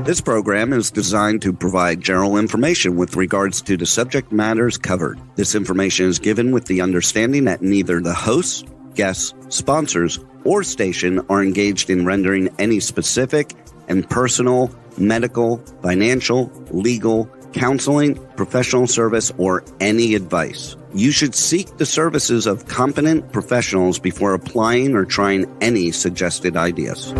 This program is designed to provide general information with regards to the subject matters covered. This information is given with the understanding that neither the hosts, guests, sponsors, or station are engaged in rendering any specific and personal, medical, financial, legal, counseling, professional service, or any advice. You should seek the services of competent professionals before applying or trying any suggested ideas.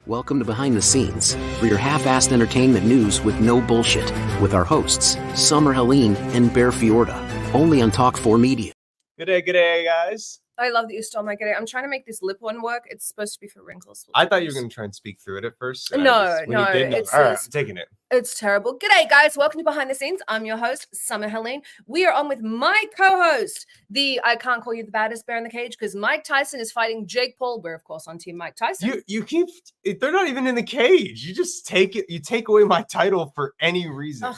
Welcome to Behind the Scenes, for your half-assed entertainment news with no bullshit, with our hosts, Summer Helene and Bear Fiorda, only on Talk 4 Media. Good day, guys. I love that you stole my good day. I'm trying to make this lip one work. It's supposed to be for wrinkles. I thought you were going to try and speak through it at first. No. All right, I'm taking it. It's terrible. G'day, guys. Welcome to Behind the Scenes. I'm your host, Summer Helene. We are on with my co-host, I can't call you the baddest bear in the cage because Mike Tyson is fighting Jake Paul. We're, of course, on Team Mike Tyson. They're not even in the cage. You just take it. You take away my title for any reason. Ugh.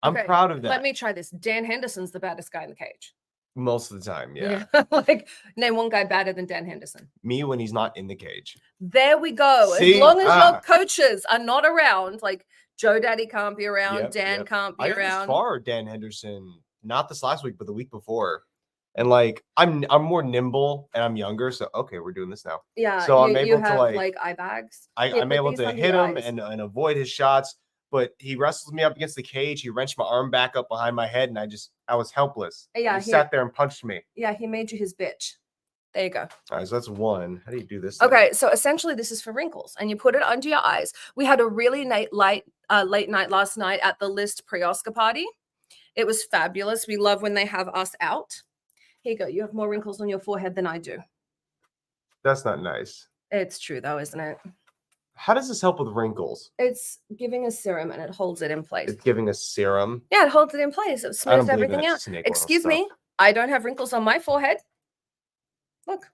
I'm proud of that. Let me try this. Dan Henderson's the baddest guy in the cage. Most of the time, yeah. Like, name one guy badder than Dan Henderson. Me when he's not in the cage. There we go. See? As long as your coaches are not around, like Joe Daddy can't be around, Dan can't be around. I around. far Dan Henderson, not this last week, but the week before. And like I'm more nimble and I'm younger, so okay, we're doing this now. Yeah, so I'm able have, to like eye bags. I'm able to hit him and avoid his shots. But he wrestled me up against the cage. He wrenched my arm back up behind my head, and I was helpless. Yeah, he sat there and punched me. Yeah, he made you his bitch. There you go. All right, so that's one. How do you do this? Okay, so essentially this is for wrinkles, and you put it under your eyes. We had a really late night last night at the List pre-Oscar party. It was fabulous. We love when they have us out. Here you go. You have more wrinkles on your forehead than I do. That's not nice. It's true, though, isn't it? How does this help with wrinkles? It's giving a serum and it holds it in place. It's giving a serum? Yeah, it holds it in place. It smooths everything out. Excuse me, I don't have wrinkles on my forehead. Look.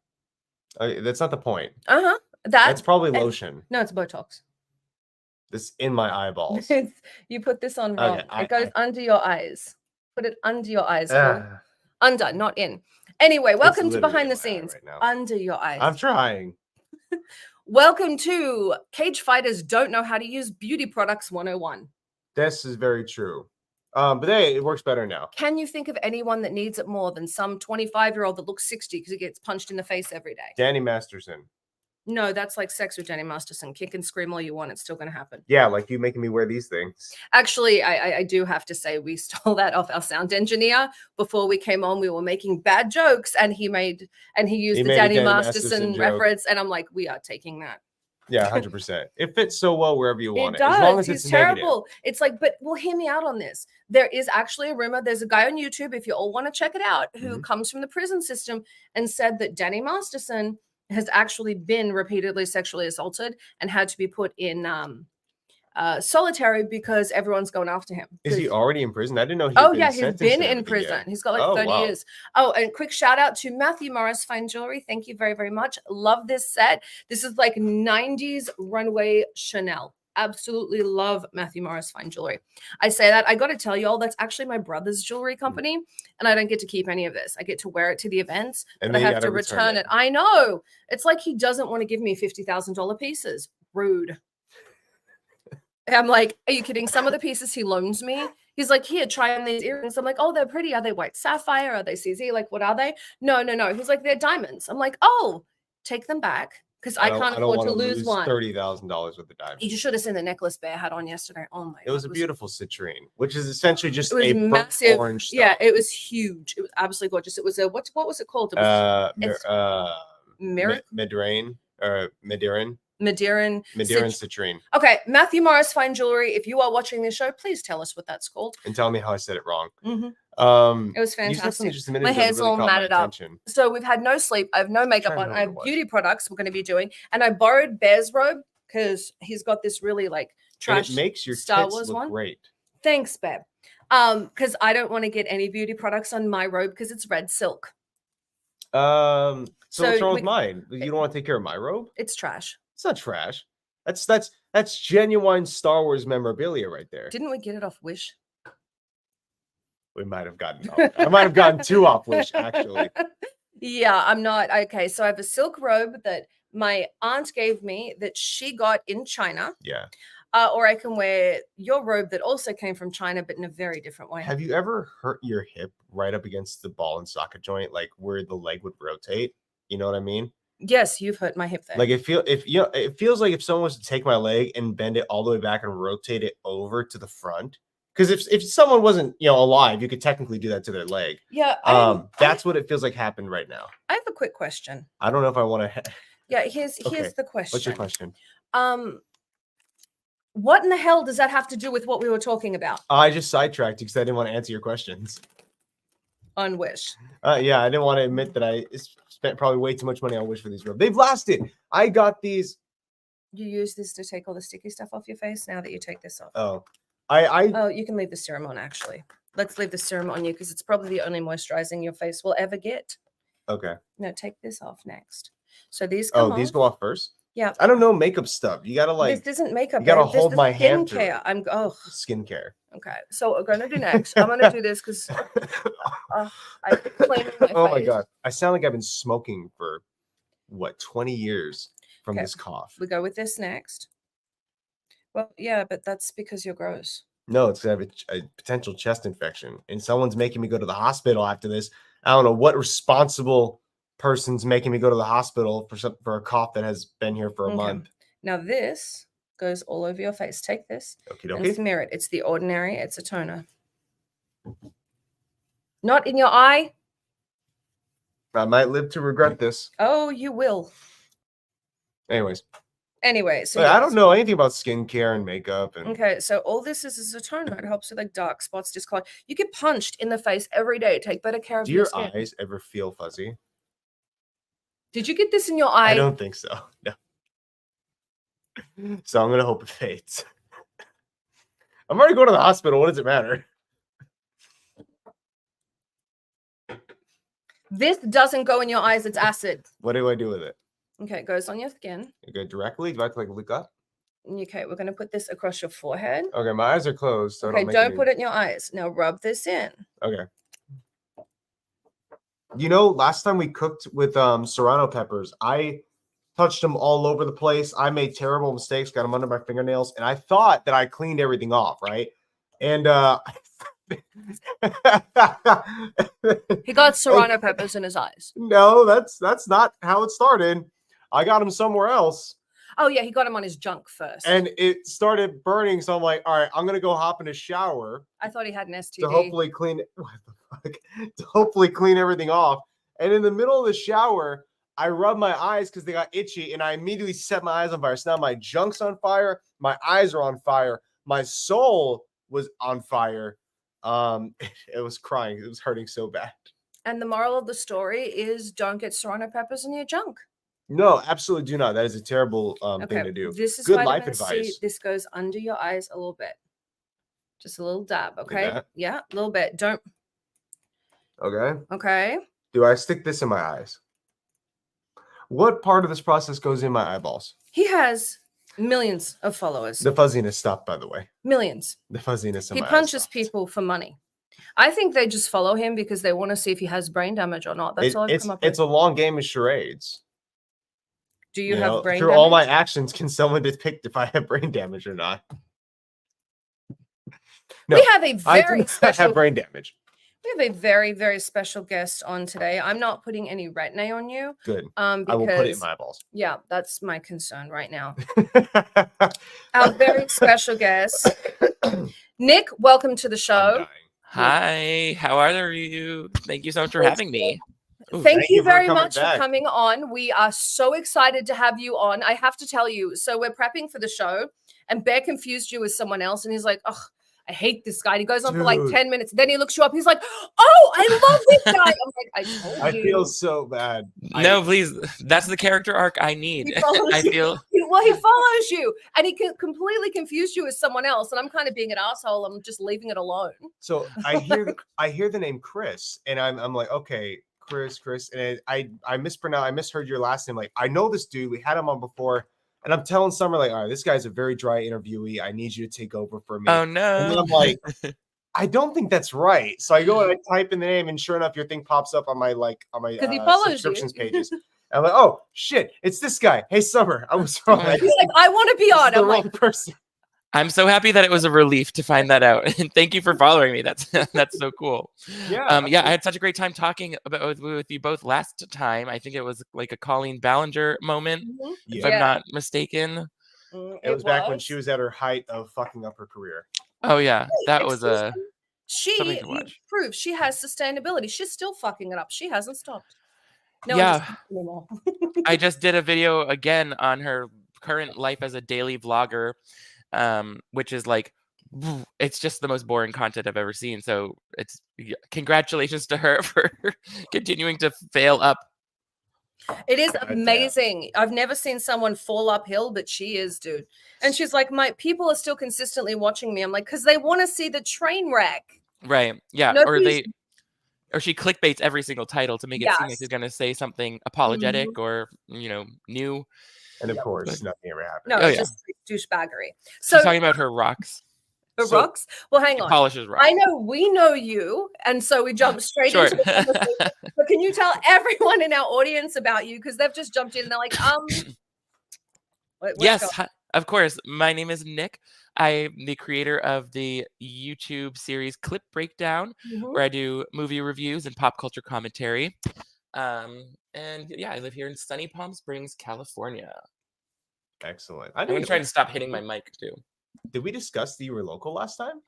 That's not the point. Uh-huh. That's probably lotion. No, it's Botox. This in my eyeballs. You put this on wrong. Okay, it goes under your eyes. Put it under your eyes. Under, not in. Anyway, welcome to Behind the Scenes. Right under your eyes. I'm trying. Welcome to Cage Fighters Don't Know How to Use Beauty Products 101. This is very true. But hey, it works better now. Can you think of anyone that needs it more than some 25-year-old that looks 60 because he gets punched in the face every day? Danny Masterson. No, that's like sex with Danny Masterson. Kick and scream all you want. It's still going to happen. Yeah, like you making me wear these things. Actually, I do have to say we stole that off our sound engineer. Before we came on, we were making bad jokes and he used the Danny Masterson reference. And I'm like, we are taking that. Yeah, 100%. It fits so well wherever you want it. Does. As long as He's it's terrible. negative. It's like, but well, hear me out on this. There is actually a rumor. There's a guy on YouTube, if you all want to check it out, who comes from the prison system and said that Danny Masterson has actually been repeatedly sexually assaulted and had to be put in solitary because everyone's going after him. Is he already in prison? I didn't know. He's been in prison. Yet. He's got like 30 years. Oh, and quick shout out to Matthew Morris Fine Jewelry. Thank you very, very much. Love this set. This is like 90s runway Chanel. Absolutely love Matthew Morris Fine Jewelry. I say that. I got to tell you all, that's actually my brother's jewelry company, and I don't get to keep any of this. I get to wear it to the events, but I have to return it. I know. It's like he doesn't want to give me $50,000 pieces. Rude. I'm like, are you kidding? Some of the pieces he loans me, he's like, here, try on these earrings. I'm like, oh, they're pretty. Are they white sapphire? Are they CZ? Like, what are they? No. He's like, they're diamonds. I'm like, oh, take them back. Because I can't afford to lose one. $30,000 worth of diamonds. You should have seen the necklace Bear had on yesterday. Oh my God. It was a beautiful citrine, which is essentially just a massive orange stuff. Yeah, it was huge. It was absolutely gorgeous. It was a what was it called? It was Madiran citrine. Okay, Matthew Morris Fine Jewelry. If you are watching this show, please tell us what that's called. And tell me how I said it wrong. It was fantastic. My hair's all matted up. So we've had no sleep. I have no makeup on. I have beauty products we're going to be doing. And I borrowed Bear's robe because he's got this really like trash and it makes your Star tits Wars look one. Great. Thanks, Bear. Because I don't want to get any beauty products on my robe because it's red silk. So what's wrong with mine? You don't want to take care of my robe? It's trash. It's not trash. That's genuine Star Wars memorabilia right there. Didn't we get it off Wish? We might have gotten off. I might have gotten two off Wish, actually. Yeah, I'm not. Okay, so I have a silk robe that my aunt gave me that she got in China. Yeah. Or I can wear your robe that also came from China, but in a very different way. Have you ever hurt your hip right up against the ball and socket joint, like where the leg would rotate? You know what I mean? Yes, you've hurt my hip there. Like it feels like if someone was to take my leg and bend it all the way back and rotate it over to the front. Because if someone wasn't, alive, you could technically do that to their leg. Yeah. That's what it feels like happened right now. I have a quick question. I don't know if I want to. Yeah, here's the question. What's your question? What in the hell does that have to do with what we were talking about? I just sidetracked because I didn't want to answer your questions. On Wish. Yeah, I didn't want to admit that I spent probably way too much money on Wish for these robes. They've lasted. I got these. You use this to take all the sticky stuff off your face now that you take this off. Oh. Oh, you can leave the serum on, actually. Let's leave the serum on you because it's probably the only moisturizing your face will ever get. Okay. No, take this off next. So these come off. These go off first? Yeah. I don't know makeup stuff. You gotta This isn't makeup. You gotta hold my hand. Skincare. Skincare. Okay. So what we're gonna do next. I'm gonna do this because I cleaning my face. Oh my god. I sound like I've been smoking for 20 years from this cough. We go with this next. Well, yeah, but that's because you're gross. No, it's gonna have a potential chest infection, and someone's making me go to the hospital after this. I don't know what responsible person's making me go to the hospital for a cough that has been here for a month. Now this goes all over your face. Take this. Okay. And smear it. It's the ordinary. It's a toner. Not in your eye. I might live to regret this. Oh, you will. Anyway, so I don't know anything about skincare and makeup. Okay, so all this is a toner. It helps with like dark spots, discolor. You get punched in the face every day. Take better care of your skin. Do your eyes ever feel fuzzy? Did you get this in your eye? I don't think so. No. So I'm gonna hope it fades. I'm already going to the hospital. What does it matter? This doesn't go in your eyes. It's acid. What do I do with it? Okay, it goes on your skin. You go directly? Do I have to look up? Okay, we're gonna put this across your forehead. Okay, my eyes are closed. So don't put it in your eyes. Now rub this in. Okay. Last time we cooked with serrano peppers, I touched them all over the place. I made terrible mistakes, got them under my fingernails, and I thought that I cleaned everything off, right? And he got serrano peppers in his eyes. No, that's not how it started. I got them somewhere else. Oh yeah, he got him on his junk first. And it started burning, so I'm like, all right, I'm gonna go hop in a shower. I thought he had an STD. To hopefully clean to hopefully clean everything off. And in the middle of the shower, I rubbed my eyes because they got itchy, and I immediately set my eyes on fire. So now my junk's on fire, my eyes are on fire, my soul was on fire. It was crying. It was hurting so bad. And the moral of the story is don't get serrano peppers in your junk. No, absolutely do not. That is a terrible thing to do. This is good life advice. C. This goes under your eyes a little bit. Just a little dab, okay? Yeah, a little bit. Don't. Okay. Okay. Do I stick this in my eyes? What part of this process goes in my eyeballs? He has millions of followers. The fuzziness stopped, by the way. Millions. The fuzziness in my eyes. He punches people for money. I think they just follow him because they want to see if he has brain damage or not. That's all I've come up with. It's a long game of charades. Do you have brain damage? Through all my actions, can someone depict if I have brain damage or not? No, we have a very special. I have brain damage. We have a very, very special guest on today. I'm not putting any retin-A on you. Good. Because, I will put it in my eyeballs. Yeah, that's my concern right now. Our very special guest, Nick. Welcome to the show. Hi, how are you? Thank you so much for having me. Ooh, thank you very much for coming on. We are so excited to have you on. I have to tell you, so we're prepping for the show, and Bear confused you with someone else, and he's like, "Oh, I hate this guy." And he goes on for like 10 minutes. Then he looks you up. He's like, "Oh, I love this guy." I'm like, "I told you." I feel so bad. No, please. That's the character arc I need. I feel. Well, he follows you, and he completely confused you with someone else. And I'm kind of being an asshole. I'm just leaving it alone. So I hear the name Chris, and I'm like, okay. Chris, and I misheard your last name. Like, I know this dude. We had him on before, and I'm telling Summer, like, all right, this guy's a very dry interviewee. I need you to take over for me. Oh no. And then I'm like, I don't think that's right. So I go and I type in the name, and sure enough, your thing pops up on my subscriptions pages. I'm like, oh shit, it's this guy. Hey, Summer, I was wrong. He's like, I want to be on. The I'm wrong like, person. I'm so happy that it was a relief to find that out, and thank you for following me. That's so cool. Yeah, yeah, I had such a great time talking with you both last time. I think it was like a Colleen Ballinger moment, if I'm not mistaken. It was back when she was at her height of fucking up her career. Oh yeah, that was something she to watch. proves she has sustainability. She's still fucking it up. She hasn't stopped. No Yeah, anymore. I just did a video again on her current life as a daily vlogger, which is like, it's just the most boring content I've ever seen. So it's congratulations to her for continuing to fail up. It is amazing. I've never seen someone fall uphill, but she is, dude. And she's like, my people are still consistently watching me. I'm like, because they want to see the train wreck. Right. Yeah. Nobody's... Or she clickbaits every single title to make it seem like she's going to say something apologetic or, new. And of course, nothing ever happened. No, it's just douchebaggery. So she's talking about her rocks. Rocks? Well, hang on. Polishes rocks. I know we know you, and so we jump straight into the conversation. But can you tell everyone in our audience about you? Because they've just jumped in and they're like, yes, of course. My name is Nick. I'm the creator of the YouTube series Clip Breakdown, where I do movie reviews and pop culture commentary. And yeah, I live here in sunny Palm Springs, California. Excellent. I'm going to try to stop hitting my mic too. Did we discuss that you were local last time?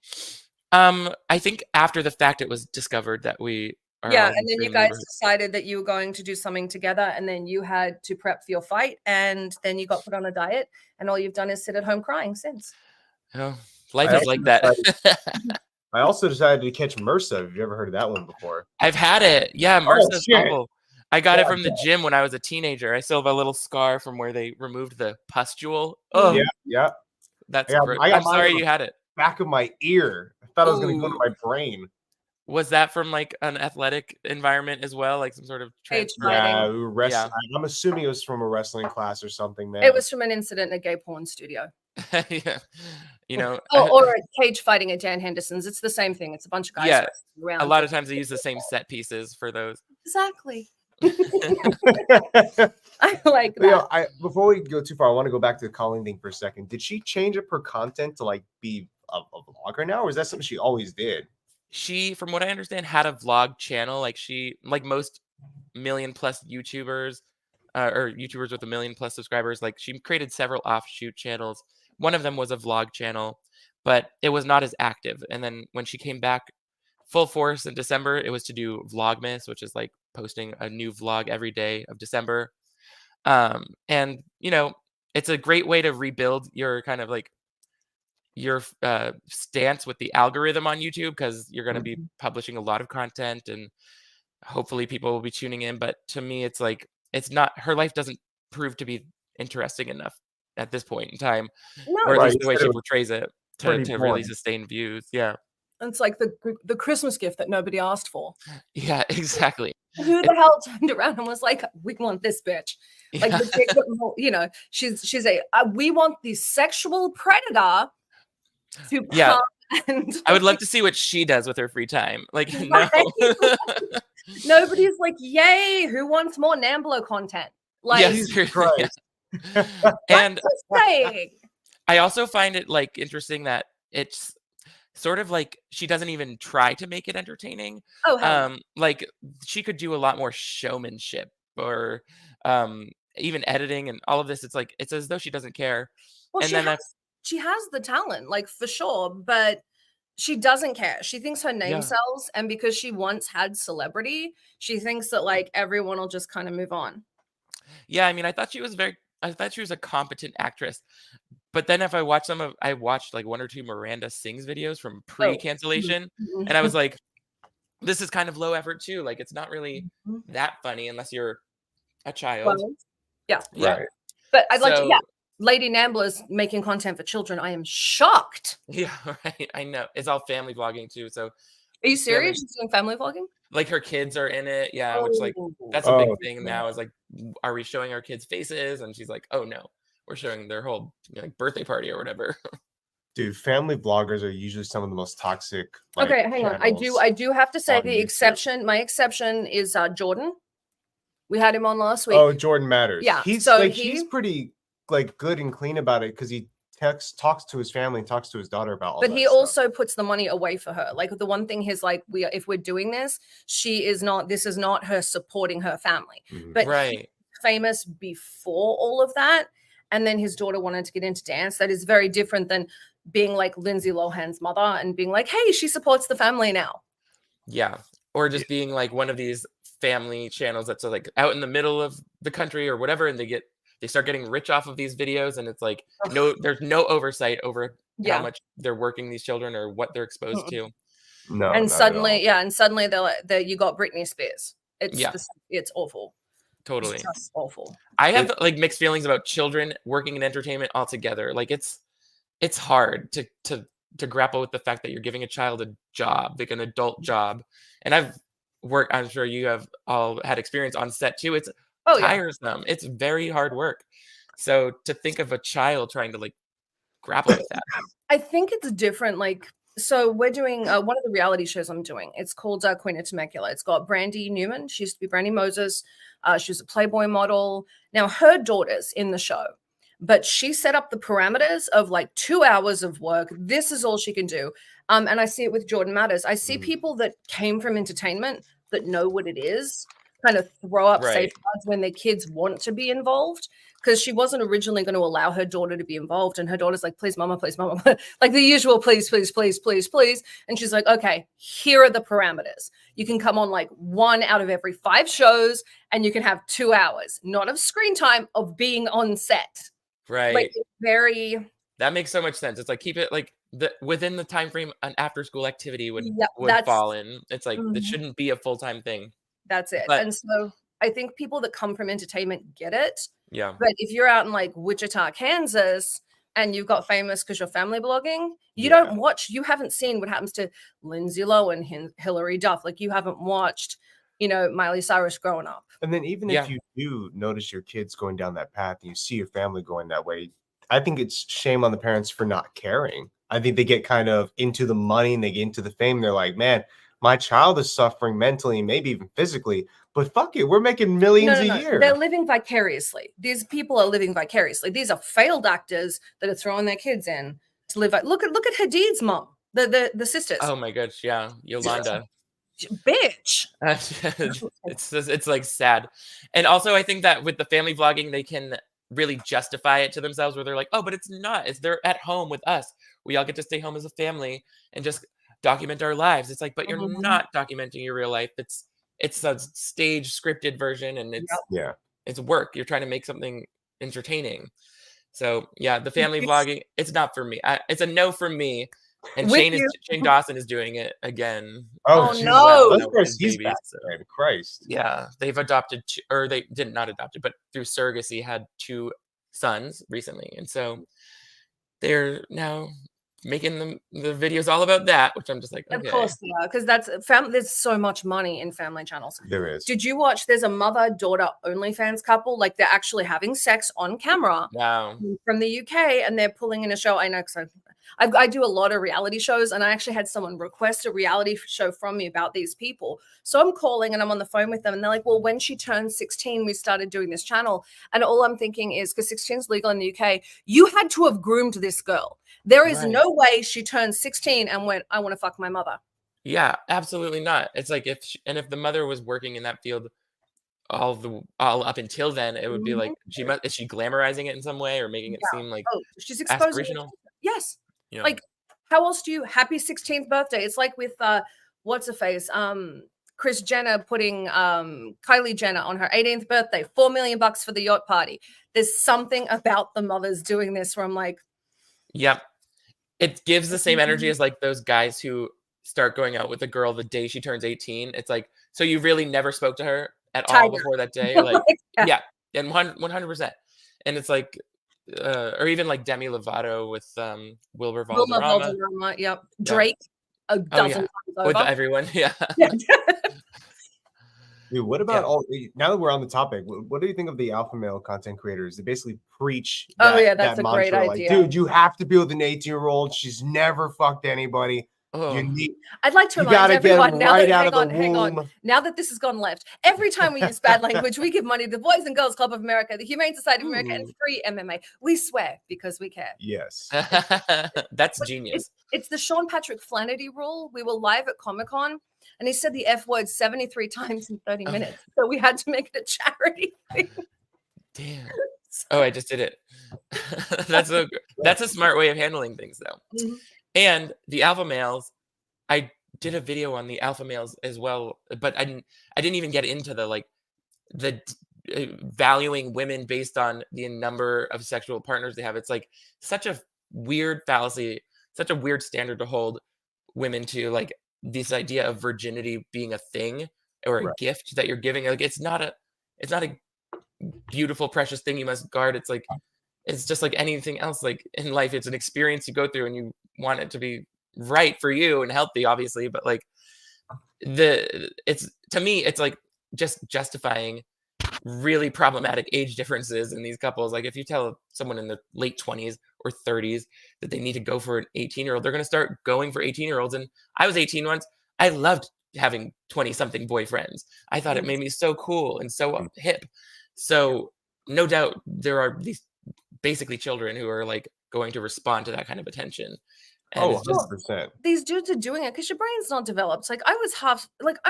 I think after the fact it was discovered that we are. Yeah, and then you guys decided that you were going to do something together, and then you had to prep for your fight, and then you got put on a diet, and all you've done is sit at home crying since. Oh, life is like that. I also decided to catch MRSA. Have you ever heard of that one before? I've had it. Yeah, MRSA's awful. I got it from the gym when I was a teenager. I still have a little scar from where they removed the pustule. Oh, yeah. That's gross. I'm sorry you had it. Back of my ear. I thought it was going to go to my brain. Was that from like an athletic environment as well, like some sort of Yeah, I'm assuming it was from a wrestling class or something, man. It was from an incident in a gay porn studio. Yeah, or a cage fighting at Dan Henderson's. It's the same thing. It's a bunch of guys. Yeah, around. A lot of times they use the same set pieces for those. Exactly. I like that. Leo, before we go too far, I want to go back to the Colleen thing for a second. Did she change up her content to like be a vlogger now, or is that something she always did? She, from what I understand, had a vlog channel. Like most million-plus YouTubers, or YouTubers with 1 million+ subscribers. Like she created several offshoot channels. One of them was a vlog channel, but it was not as active. And then when she came back full force in December, it was to do Vlogmas, which is like posting a new vlog every day of December. And it's a great way to rebuild your kind of like your stance with the algorithm on YouTube, because you're going to be publishing a lot of content and hopefully people will be tuning in. But to me, it's like, her life doesn't prove to be interesting enough at this point in time, or at least the way she portrays it to really sustain views. Yeah. It's like the Christmas gift that nobody asked for. Yeah, exactly. Who the hell turned around and was like, we want this bitch? Like, she's we want the sexual predator to come and I would love to see what she does with her free time. Like, no. Nobody's like, yay, who wants more Namblo content? Like, yes, Christ. And I also find it like interesting that it's sort of like she doesn't even try to make it entertaining. Like she could do a lot more showmanship or even editing and all of this. It's like it's as though she doesn't care. Well, and she has the talent, like for sure, but she doesn't care. She thinks her name sells, and because she once had celebrity, she thinks that like everyone will just kind of move on. Yeah, I mean, I thought she was a competent actress. But then if I watched like 1 or 2 Miranda Sings videos from pre-cancellation, and I was like, this is kind of low effort too. Like it's not really that funny unless you're a child. Well, yeah. Right. But I'd like to, Lady Nambler's making content for children. I am shocked. Yeah, right. I know. It's all family vlogging too. So are you serious? She's doing family vlogging? Like her kids are in it. Yeah, which like that's a big thing now is like, are we showing our kids' faces? And she's like, oh no. We're showing their whole like birthday party or whatever. Dude, family vloggers are usually some of the most toxic. Okay, hang on. I do have to say the exception. My exception is Jordan. We had him on last week. Oh, Jordan Matters. Yeah. He's pretty like good and clean about it because he talks to his family and talks to his daughter about all but that he stuff. also puts the money away for her. Like the one thing he's like, if we're doing this, this is not her supporting her family. But he's famous before all of that. And then his daughter wanted to get into dance. That is very different than being like Lindsay Lohan's mother and being like, hey, she supports the family now. Yeah. Or just being like one of these family channels that's like out in the middle of the country or whatever. And they start getting rich off of these videos. And it's like, there's no oversight over how much they're working these children or what they're exposed to. No. And suddenly they're like, you got Britney Spears. It's awful. Totally. It's just awful. I have like mixed feelings about children working in entertainment altogether. Like it's hard to grapple with the fact that you're giving a child a job, like an adult job. And I'm sure you have all had experience on set too. It's tiresome. It's very hard work. So to think of a child trying to like grapple with that. I think it's different. Like, so we're doing one of the reality shows I'm doing. It's called Queen of Temecula. It's got Brandy Newman. She used to be Brandy Moses. She was a Playboy model. Now her daughter's in the show, but she set up the parameters of like 2 hours of work. This is all she can do. And I see it with Jordan Matters. I see people that came from entertainment that know what it is kind of throw up safeguards when their kids want to be involved. Because she wasn't originally going to allow her daughter to be involved. And her daughter's like, please, mama, like the usual, please, please, please, please, please. And she's like, okay, here are the parameters. You can come on like 1 out of every 5 shows and you can have 2 hours, not of screen time, of being on set. Right. Like that makes so much sense. It's like, keep it like within the time frame an after school activity would fall in. It's like, this shouldn't be a full-time thing. That's it. And so I think people that come from entertainment get it. Yeah. But if you're out in like Wichita, Kansas, and you've got famous because you're family blogging, you haven't seen what happens to Lindsay Lohan, Hillary Duff. Like you haven't watched, Miley Cyrus growing up. And then even if you do notice your kids going down that path and you see your family going that way, I think it's shame on the parents for not caring. I think they get kind of into the money and they get into the fame. They're like, man, my child is suffering mentally and maybe even physically, but fuck it, we're making millions a year. They're living vicariously. These people are living vicariously. These are failed actors that are throwing their kids in to live. Look at Hadid's mom, the sisters. Oh my gosh, yeah, Yolanda. Bitch. It's like sad. And also I think that with the family vlogging, they can really justify it to themselves where they're like, oh, but it's not. They're at home with us. We all get to stay home as a family and just document our lives. It's like, but you're not documenting your real life. It's a stage scripted version and it's work. You're trying to make something entertaining. So yeah, the family vlogging, it's not for me. It's a no from me. And Shane Dawson is doing it again. Oh no! Of course, he's back. Christ. Yeah, they've adopted, or they did not adopt it, but through surrogacy had 2 sons recently, and so they're now making the videos all about that, which I'm just like, okay. Of course they are, because there's so much money in family channels. There is. Did you watch? There's a mother-daughter OnlyFans couple, like they're actually having sex on camera. Wow. From the UK, and they're pulling in a show. I know, because I do a lot of reality shows, and I actually had someone request a reality show from me about these people. So I'm calling and I'm on the phone with them, and they're like, well, when she turned 16, we started doing this channel. And all I'm thinking is, because 16 is legal in the UK, you had to have groomed this girl. There is no way she turned 16 and went, I want to fuck my mother. Yeah, absolutely not. It's like if the mother was working in that field all up until then, it would be like, is she glamorizing it in some way or making it seem like she's aspirational? Yes. Yeah. Like, how else do you happy 16th birthday? It's like with what's her face? Kris Jenner putting Kylie Jenner on her 18th birthday, $4 million for the yacht party. There's something about the mothers doing this where I'm like, yep. It gives the same energy as like those guys who start going out with a girl the day she turns 18. It's like, so you really never spoke to her at all before that day? Like, yeah, and 100%. And it's like, or even like Demi Lovato with Wilbur Valderrama. Yep. Drake a dozen times over. With everyone, yeah. Dude, what about now that we're on the topic, what do you think of the alpha male content creators? They basically preach that's a great idea. Like, dude, you have to be with an 18-year-old. She's never fucked anybody. Oh, You need. I'd like to You remind gotta get 'em everyone now right that, out of the hang on. womb. Now that this has gone left, every time we use bad language, we give money to the Boys and Girls Club of America, the Humane Society of America, and Free MMA. We swear because we care. Yes. that's But genius. It's the Sean Patrick Flaherty rule. We were live at Comic-Con and he said the F word 73 times in 30 minutes. So we had to make it a charity thing. Damn. Oh, I just did it. That's a smart way of handling things, though. Mhm. And the alpha males, I did a video on the alpha males as well, but I didn't even get into the valuing women based on the number of sexual partners they have. It's like such a weird fallacy, such a weird standard to hold women to, like this idea of virginity being a thing or a Right. gift that you're giving. Like it's not a beautiful, precious thing you must guard. It's like it's just like anything else. Like in life, it's an experience you go through, and you want it to be right for you and healthy, obviously. But like it's to me, it's like just justifying really problematic age differences in these couples. Like if you tell someone in their late 20s or 30s that they need to go for an 18-year-old, they're going to start going for 18-year-olds. And I was 18 once. I loved having 20-something boyfriends. I thought it made me so cool and so hip. So no doubt there are these basically children who are like going to respond to that kind of attention. And Oh, it's just 100%. These dudes are doing it because your brain's not developed. Like I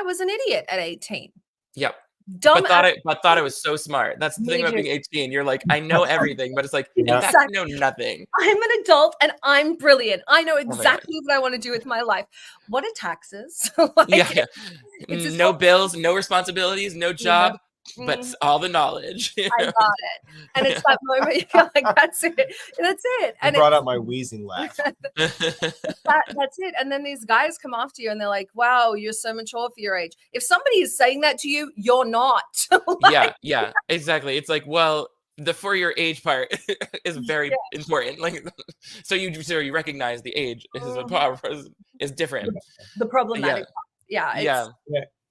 was an idiot at 18. yep. Dumb. But thought it was so smart. That's the thing about being 18. You're like, I know everything, but it's like, in fact, I know nothing. I'm an adult and I'm brilliant. I know my God. exactly what I want to do with my life. What are taxes? Yeah. It's just No all- bills, no responsibilities, no job, but Mhm. all the knowledge. I got it. And it's that moment you feel like that's it. That's it. You And brought up my wheezing laugh. that's it. And then these guys come after you and they're like, wow, you're so mature for your age. If somebody is saying that to you, you're not. Yeah, exactly. It's like, well, the for your age part is very important. Like, so you recognize the age is different. The problematic part. Yeah.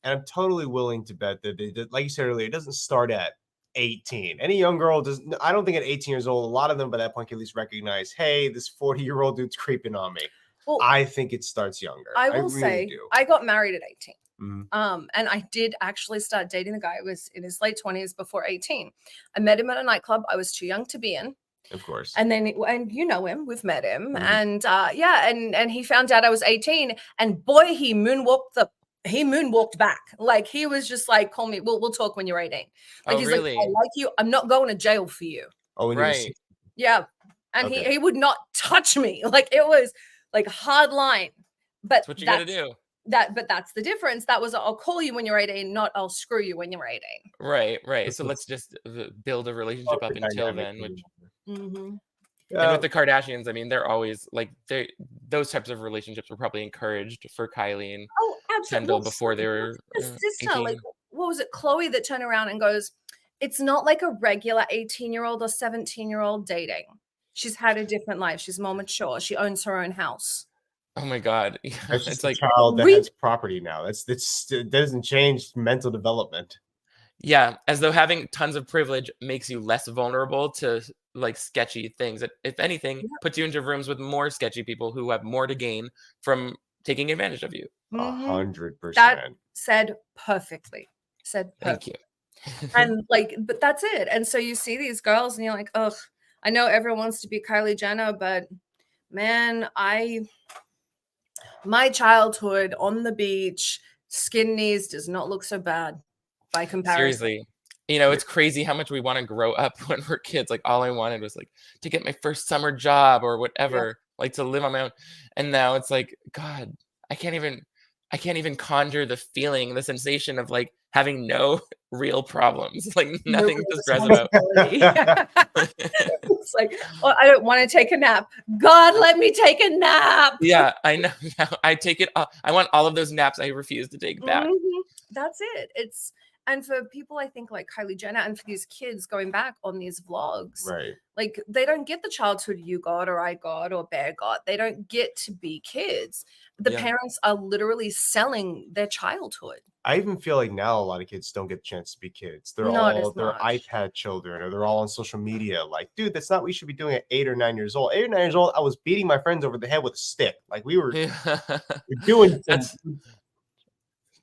And I'm totally willing to bet that, like you said earlier, it doesn't start at 18. Any young girl doesn't. I don't think at 18 years old, a lot of them by that point can at least recognize, hey, this 40-year-old dude's creeping on me. Well, I think it starts younger. I will say, I got married at 18. Mm-hmm. And I did actually start dating the guy who was in his late 20s before 18. I met him at a nightclub. I was too young to be in. Of course. And then, and you know him, we've met him. Mm-hmm. And and he found out I was 18, and boy, he moonwalked back. Like he was just like, call me, we'll talk when you're 18. Like he's really? like, I like you. I'm not going to jail for you. Oh, right. Yeah. And he would not touch me. Like it was like hard line. But that's what you gotta do. But that's the difference. That was I'll call you when you're 18, not I'll screw you when you're 18. Right. So let's just build a relationship up until then. Which, mm-hmm. And with the Kardashians, I mean, they're always like those types of relationships were probably encouraged for Kylie and Kendall before they were. Sister, like what was it, Chloe, that turned around and goes, "It's not like a regular 18-year-old or 17-year-old dating. She's had a different life. She's more mature. She owns her own house." Oh my God! It's like a child that has property now. That doesn't change mental development. Yeah, as though having tons of privilege makes you less vulnerable to like sketchy things. If anything, puts you into rooms with more sketchy people who have more to gain from taking advantage of you. 100%. That said perfectly. Thank you. And like, but that's it. And so you see these girls, and you're like, ugh. I know everyone wants to be Kylie Jenner, but man, my childhood on the beach, skin knees does not look so bad by comparison. Seriously. You know, it's crazy how much we want to grow up when we're kids. Like all I wanted was like to get my first summer job or whatever, like to live on my own. And now it's like, God, I can't even conjure the feeling, the sensation of like having no real problems, like nothing to stress about. It's like, oh, I don't want to take a nap. God, let me take a nap. Yeah, I know. I take it. I want all of those naps I refuse to take back. Mm-hmm. That's it. And for people, I think like Kylie Jenner, and for these kids going back on these vlogs, right? Like they don't get the childhood you got or I got or Bear got. They don't get to be kids. The parents are literally selling their childhood. I even feel like now a lot of kids don't get a chance to be kids. They're iPad children, or they're all on social media. Like, dude, that's not what you should be doing at 8 or 9 years old. 8 or 9 years old, I was beating my friends over the head with a stick. Like, we were doing some...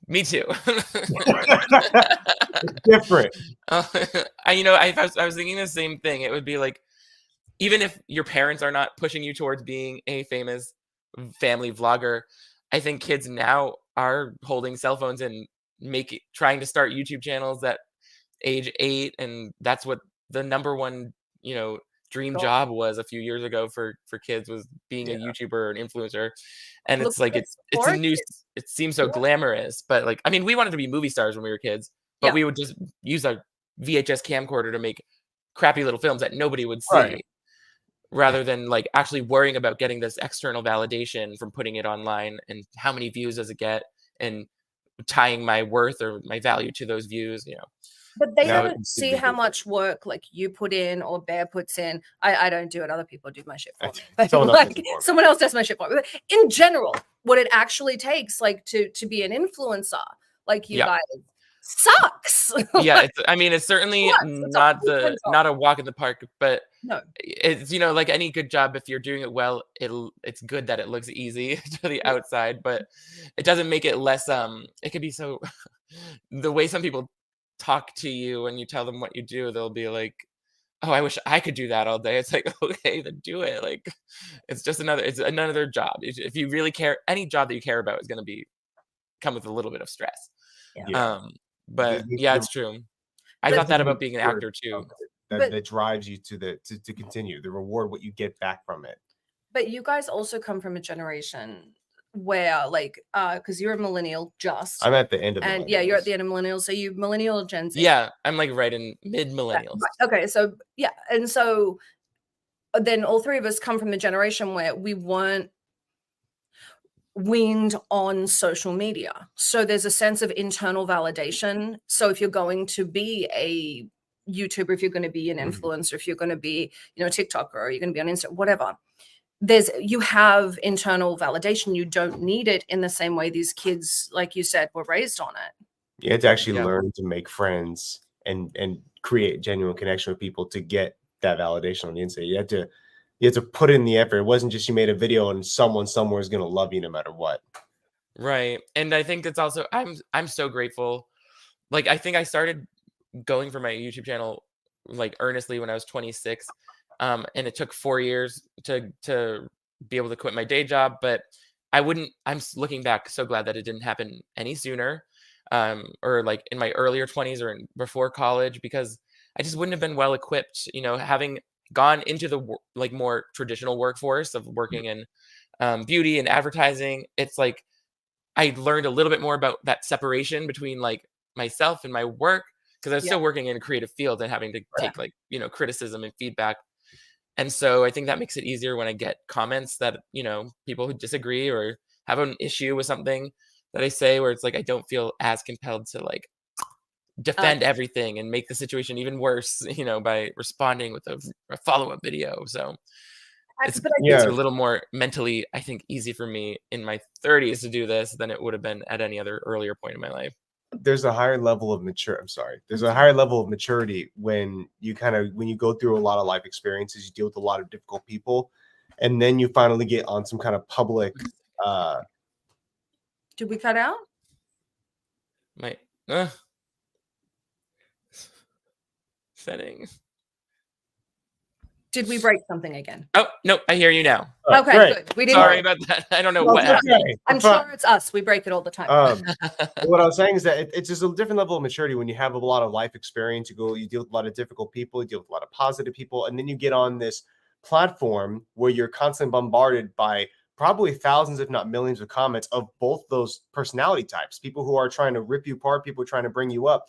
Me too. Different. I was thinking the same thing. It would be like, even if your parents are not pushing you towards being a famous family vlogger, I think kids now are holding cell phones and trying to start YouTube channels at age 8, and that's what the number one dream job was a few years ago for kids, was being a YouTuber or an influencer. And it's like it's a new, it seems so glamorous, but like, I mean, we wanted to be movie stars when we were kids, but we would just use a VHS camcorder to make crappy little films that nobody would see, rather than like actually worrying about getting this external validation from putting it online, and how many views does it get, and tying my worth or my value to those views, But they don't see how much work like you put in or Bear puts in. I don't do it. Other people do my shit for me. Someone else does my shit for me. But in general, what it actually takes, like to be an influencer, like you guys, sucks. It's certainly not a walk in the park, but no, it's like any good job, if you're doing it well, it's good that it looks easy to the outside, but it doesn't make it less. It could be so. The way some people talk to you when you tell them what you do, they'll be like, oh, I wish I could do that all day. It's like, okay, then do it. Like, it's another job. If you really care, any job that you care about is going to come with a little bit of stress. But it's true. I thought that about being an actor too. That drives you to continue, to reward what you get back from it. But you guys also come from a generation where, like, because you're a millennial, I'm at the end of and you're at the end of millennials, so you millennial, Gen Z. I'm like right in mid millennials. Okay, so and so then all three of us come from a generation where we weren't weaned on social media, so there's a sense of internal validation. So if you're going to be a YouTuber, if you're going to be an influencer, if you're going to be a TikToker, or you're going to be on Instagram, whatever, you have internal validation. You don't need it in the same way these kids, like you said, were raised on it. You had to actually learn to make friends and create genuine connection with people to get that validation on the inside. You had to put in the effort. It wasn't just you made a video and someone somewhere is going to love you no matter what. Right. And I think it's also, I'm so grateful. Like, I think I started going for my YouTube channel like earnestly when I was 26. And it took 4 years to be able to quit my day job, but I'm looking back so glad that it didn't happen any sooner, or like in my earlier 20s or before college, because I just wouldn't have been well equipped, having gone into the like more traditional workforce of working in beauty and advertising. It's like I learned a little bit more about that separation between like myself and my work, because I was still working in a creative field and having to take like criticism and feedback. And so I think that makes it easier when I get comments that, people who disagree or have an issue with something that I say, where it's like, I don't feel as compelled to like defend everything and make the situation even worse, by responding with a follow-up video. So it's a little more mentally, I think, easy for me in my 30s to do this than it would have been at any other earlier point in my life. There's a higher level of There's a higher level of maturity when you go through a lot of life experiences, you deal with a lot of difficult people, and then you finally get on some kind of public. Did we cut out? Settings. Did we break something again? Oh, no, I hear you now. Okay, good. We didn't. Sorry about that. I don't know what happened. I'm sure it's us. We break it all the time. What I was saying is that it's just a different level of maturity when you have a lot of life experience. You deal with a lot of difficult people, you deal with a lot of positive people, and then you get on this platform where you're constantly bombarded by probably thousands, if not millions, of comments of both those personality types. People who are trying to rip you apart, people trying to bring you up.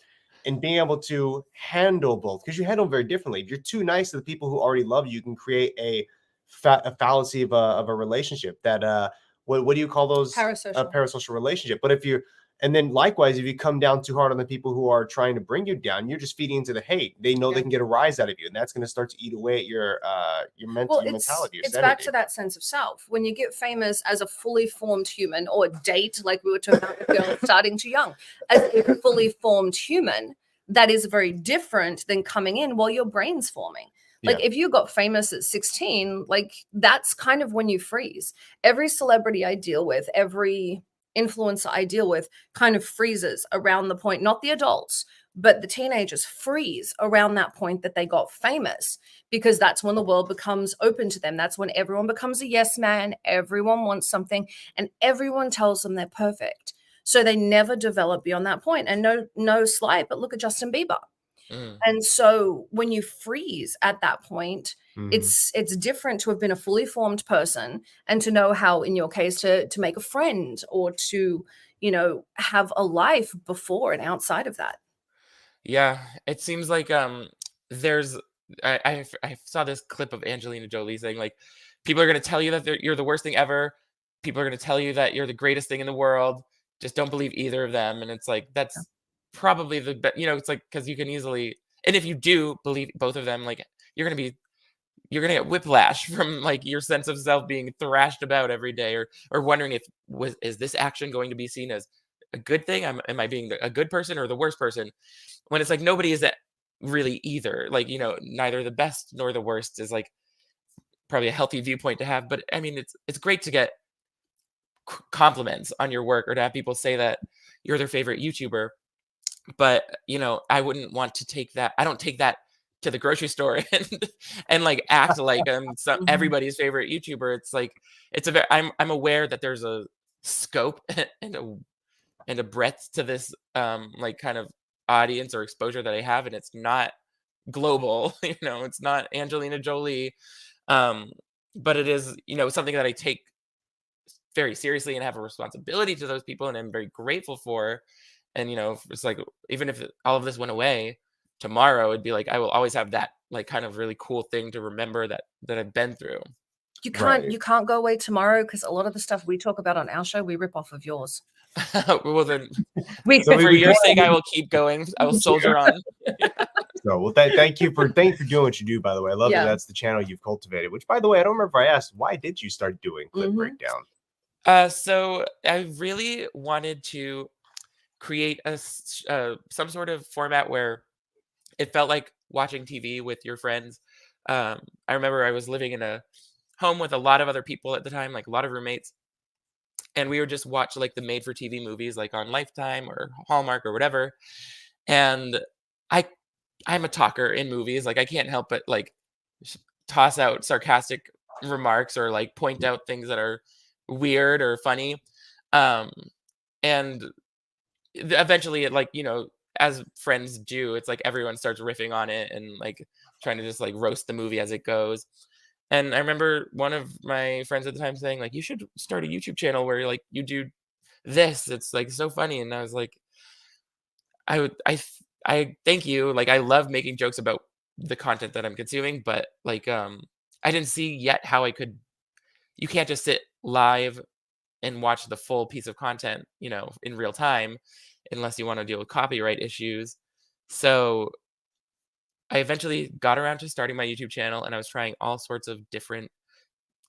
And being able to handle both, because you handle them very differently. If you're too nice to the people who already love you, you can create a fallacy of a relationship that what do you call those? Parasocial. Parasocial relationship. But if you're And then likewise, if you come down too hard on the people who are trying to bring you down, you're just feeding into the hate. They know they can get a rise out of you, and that's going to start to eat away at your mentality. Your It's sanity. back to that sense of self. When you get famous as a fully formed human, or date, like we were talking about the girl starting too young, as a fully formed human, that is very different than coming in while your brain's forming. Like if you got famous at 16, like that's kind of when you freeze. Every celebrity I deal with, every influencer I deal with kind of freezes around the point, not the adults, but the teenagers freeze around that point that they got famous, because that's when the world becomes open to them. That's when everyone becomes a yes man. Everyone wants something and everyone tells them they're perfect. So they never develop beyond that point. And no slight, but look at Justin Bieber. And so when you freeze at that point, it's different to have been a fully formed person and to know how, in your case, to make a friend or to, have a life before and outside of that. Yeah, it seems like there's I saw this clip of Angelina Jolie saying like people are going to tell you that you're the worst thing ever. People are going to tell you that you're the greatest thing in the world. Just don't believe either of them. And it's like that's probably the best. It's like because you can easily, and if you do believe both of them, like you're gonna get whiplash from like your sense of self being thrashed about every day, or wondering is this action going to be seen as a good thing? Am I being a good person or the worst person? When it's like nobody is that really either. Like neither the best nor the worst is like probably a healthy viewpoint to have. But I mean, it's great to get compliments on your work or to have people say that you're their favorite YouTuber. But I wouldn't want to take that. I don't take that to the grocery store and like act like I'm everybody's favorite YouTuber. It's like I'm aware that there's a scope and a breadth to this like kind of audience or exposure that I have, and it's not global. It's not Angelina Jolie, but it is something that I take very seriously and have a responsibility to those people, and I'm very grateful for. And it's like even if all of this went away tomorrow, it'd be like I will always have that like kind of really cool thing to remember that I've been through. You can't go away tomorrow, because a lot of the stuff we talk about on our show we rip off of yours. Well then, for your sake, I will keep going. I will soldier on. So thank you for doing what you do. By the way, I love that that's the channel you've cultivated. Which, by the way, I don't remember if I asked, why did you start doing clip breakdown? So I really wanted to create some sort of format where it felt like watching TV with your friends. I remember I was living in a home with a lot of other people at the time, like a lot of roommates, and we would just watch like the made for TV movies like on Lifetime or Hallmark or whatever. And I'm a talker in movies. Like I can't help but like toss out sarcastic remarks or like point out things that are weird or funny. And eventually it like as friends do, it's like everyone starts riffing on it and like trying to just like roast the movie as it goes. And I remember one of my friends at the time saying like, you should start a YouTube channel where like you do this, it's like so funny. And I was like, I thank you, like I love making jokes about the content that I'm consuming, but like I didn't see yet how you can't just sit live and watch the full piece of content in real time unless you want to deal with copyright issues. So I eventually got around to starting my YouTube channel, and I was trying all sorts of different